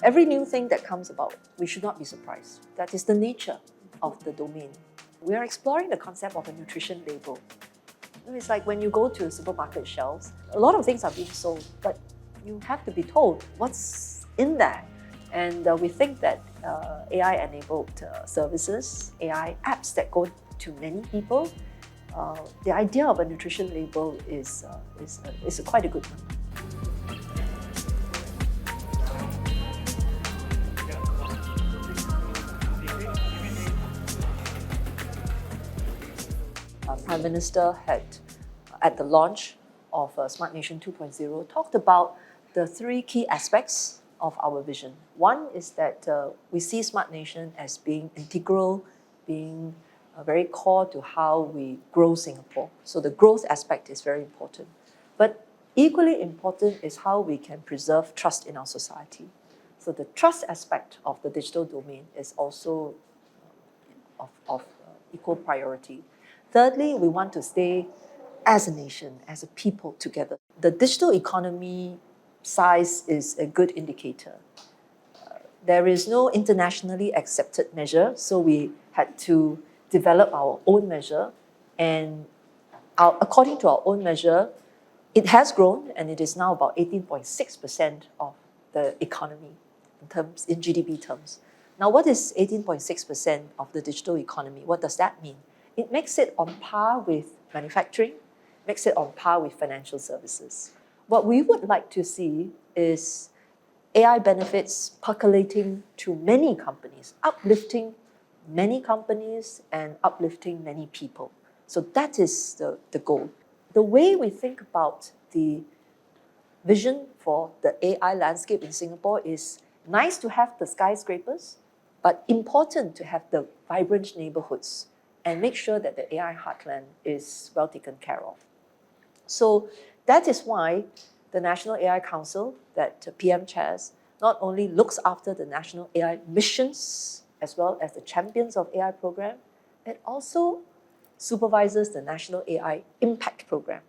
Every new thing that comes about, we should not be surprised. That is the nature of the domain. We are exploring the concept of a nutrition label. It's like when you go to supermarket shelves, a lot of things are being sold, but you have to be told what's in there. And we think that AI-enabled services, AI apps that go to many people, the idea of a nutrition label is quite a good one. Prime Minister had, at the launch of Smart Nation 2.0, talked about the three key aspects of our vision. One is that we see Smart Nation as being integral, being very core to how we grow Singapore. So the growth aspect is very important. But equally important is how we can preserve trust in our society. So the trust aspect of the digital domain is also of equal priority. Thirdly, we want to stay as a nation, as a people together. The digital economy size is a good indicator. There is no internationally accepted measure, so we had to develop our own measure. And according to our own measure, it has grown, and it is now about 18.6% of the economy in GDP terms. Now, what is 18.6% of the digital economy? What does that mean? It makes it on par with manufacturing, makes it on par with financial services. What we would like to see is AI benefits percolating to many companies, uplifting many companies and uplifting many people. So that is the goal. The way we think about the vision for the AI landscape in Singapore is nice to have the skyscrapers, but important to have the vibrant neighborhoods and make sure that the AI heartland is well taken care of. So that is why the National AI Council that PM chairs not only looks after the national AI missions as well as the Champions of AI program, it also supervises the National AI Impact Program.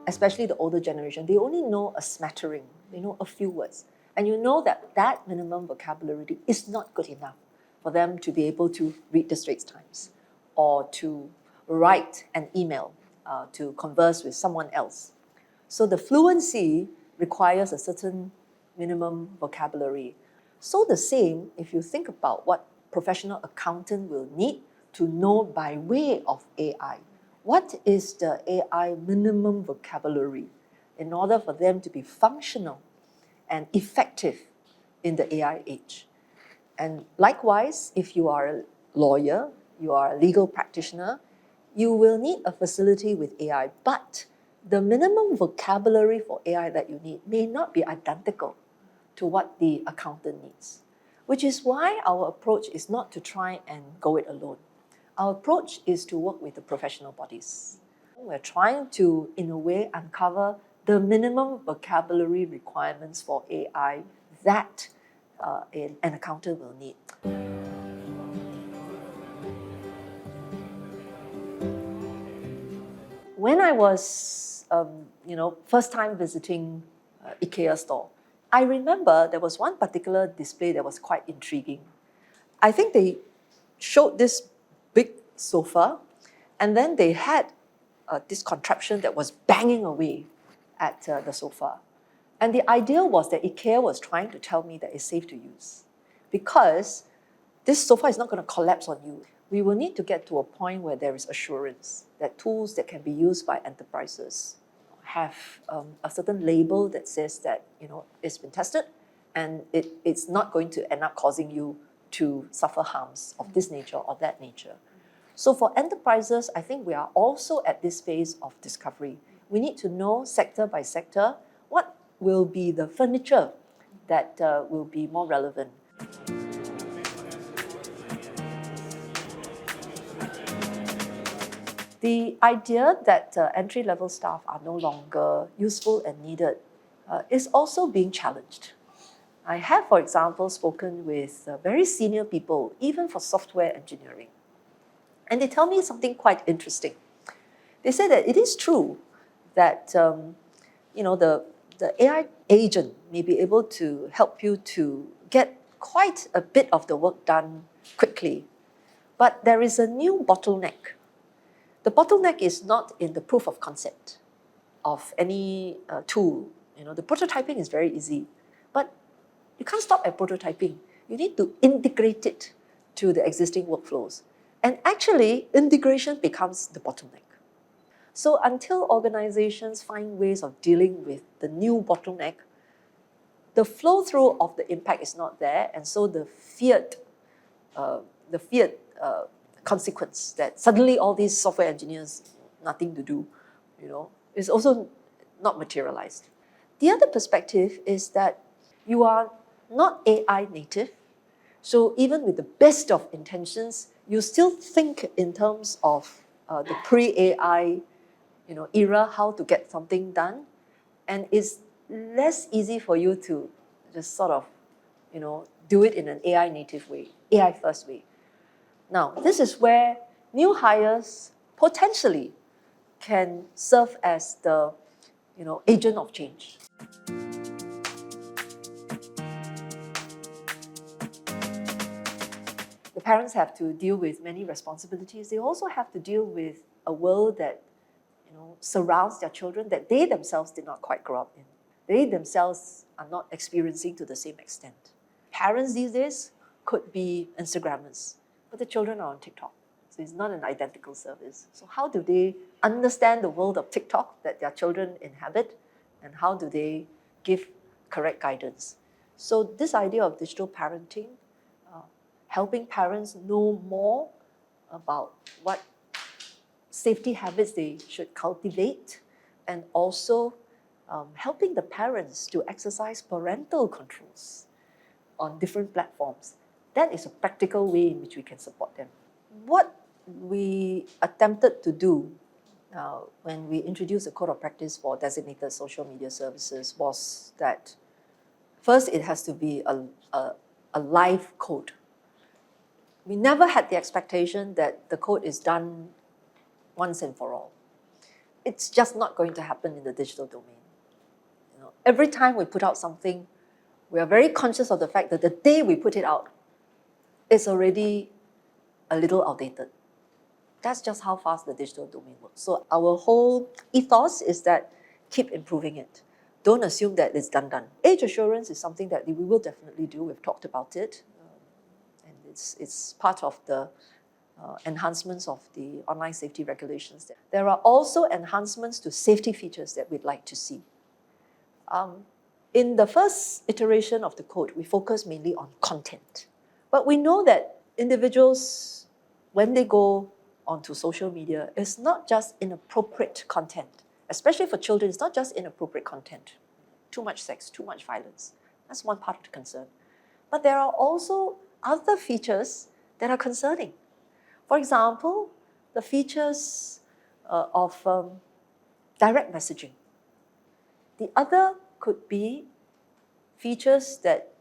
Especially the older generation, they only know a smattering, they know a few words. And you know that that minimum vocabulary is not good enough for them to be able to read the Straits Times or to write an email, to converse with someone else. So the fluency requires a certain minimum vocabulary. So the same, if you think about what professional accountant will need to know by way of AI. What is the AI minimum vocabulary in order for them to be functional and effective in the AI age? And likewise, if you are a lawyer, you are a legal practitioner, you will need a facility with AI, but the minimum vocabulary for AI that you need may not be identical to what the accountant needs, which is why our approach is not to try and go it alone. Our approach is to work with the professional bodies. We're trying to, in a way, uncover the minimum vocabulary requirements for AI that an accountant will need. When I was, first time visiting IKEA store, I remember there was one particular display that was quite intriguing. I think they showed this big sofa, and then they had this contraption that was banging away at the sofa. And the idea was that IKEA was trying to tell me that it's safe to use because this sofa is not going to collapse on you. We will need to get to a point where there is assurance that tools that can be used by enterprises have a certain label that says that it's been tested and it's not going to end up causing you to suffer harms of this nature or that nature. So for enterprises, I think we are also at this phase of discovery. We need to know sector by sector what will be the furniture that will be more relevant. The idea that entry-level staff are no longer useful and needed is also being challenged. I have, for example, spoken with very senior people, even for software engineering. And they tell me something quite interesting. They say that it is true that the AI agent may be able to help you to get quite a bit of the work done quickly. But there is a new bottleneck. The bottleneck is not in the proof of concept of any tool. The prototyping is very easy, but you can't stop at prototyping. You need to integrate it to the existing workflows. And actually, integration becomes the bottleneck. So until organizations find ways of dealing with the new bottleneck, the flow-through of the impact is not there, and so the feared consequence that suddenly all these software engineers, nothing to do, is also not materialized. The other perspective is that you are not AI native, so even with the best of intentions, you still think in terms of the pre-AI era, how to get something done, and it's less easy for you to just sort of do it in an AI native way, AI first way. Now, this is where new hires potentially can serve as the agent of change. The parents have to deal with many responsibilities. They also have to deal with a world that surrounds their children that they themselves did not quite grow up in. They themselves are not experiencing to the same extent. Parents these days could be Instagrammers, but the children are on TikTok. So it's not an identical service. So how do they understand the world of TikTok that their children inhabit, and how do they give correct guidance? So this idea of digital parenting, helping parents know more about what safety habits they should cultivate, and also helping the parents to exercise parental controls on different platforms. That is a practical way in which we can support them. What we attempted to do when we introduced a code of practice for designated social media services was that first it has to be a live code. We never had the expectation that the code is done once and for all. It's just not going to happen in the digital domain. Every time we put out something, we are very conscious of the fact that the day we put it out, it's already a little outdated. That's just how fast the digital domain works. So our whole ethos is that keep improving it. Don't assume that it's done. Age assurance is something that we will definitely do. We've talked about it. And it's part of the enhancements of the online safety regulations. There are also enhancements to safety features that we'd like to see. In the first iteration of the code, we focus mainly on content. But we know that individuals, when they go onto social media, it's not just inappropriate content. Especially for children, it's not just inappropriate content. Too much sex, too much violence. That's one part of the concern. But there are also other features that are concerning. For example, the features of direct messaging. The other could be features that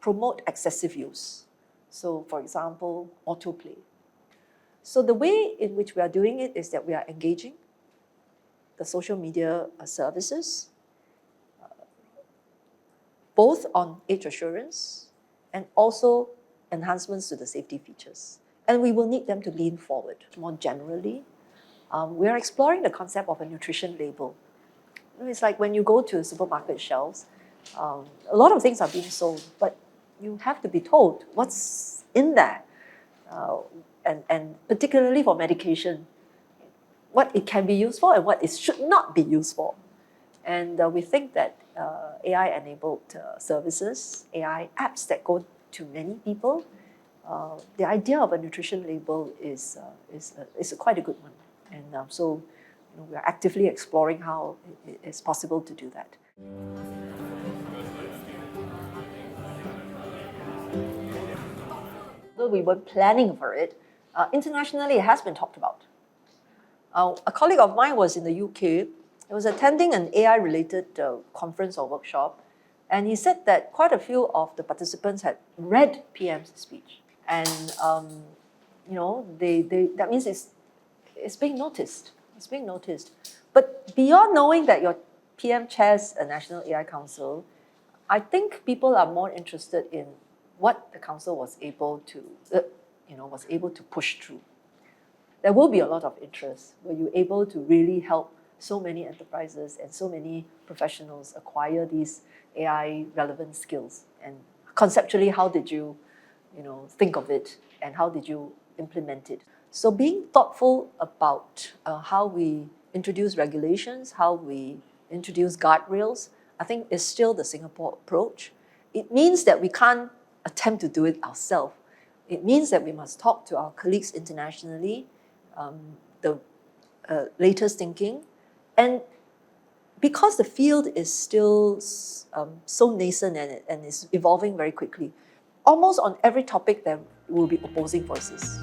promote excessive use. So, for example, autoplay. So the way in which we are doing it is that we are engaging the social media services, both on age assurance and also enhancements to the safety features. And we will need them to lean forward. More generally, we are exploring the concept of a nutrition label. It's like when you go to supermarket shelves, a lot of things are being sold, but you have to be told what's in there. And particularly for medication, what it can be used for and what it should not be used for. And we think that AI-enabled services, AI apps that go to many people, the idea of a nutrition label is quite a good one. And so we are actively exploring how it's possible to do that. Though we weren't planning for it, internationally it has been talked about. A colleague of mine was in the UK. He was attending an AI-related conference or workshop, and he said that quite a few of the participants had read PM's speech. And that means it's being noticed. It's being noticed. But beyond knowing that your PM chairs a National AI Council, I think people are more interested in what the council was able to push through. There will be a lot of interest. Were you able to really help so many enterprises and so many professionals acquire these AI relevant skills? And conceptually, how did you think of it, and how did you implement it? So being thoughtful about how we introduce regulations, how we introduce guardrails, I think is still the Singapore approach. It means that we can't attempt to do it ourselves. It means that we must talk to our colleagues internationally, the latest thinking, and because the field is still so nascent and is evolving very quickly, almost on every topic there will be opposing voices.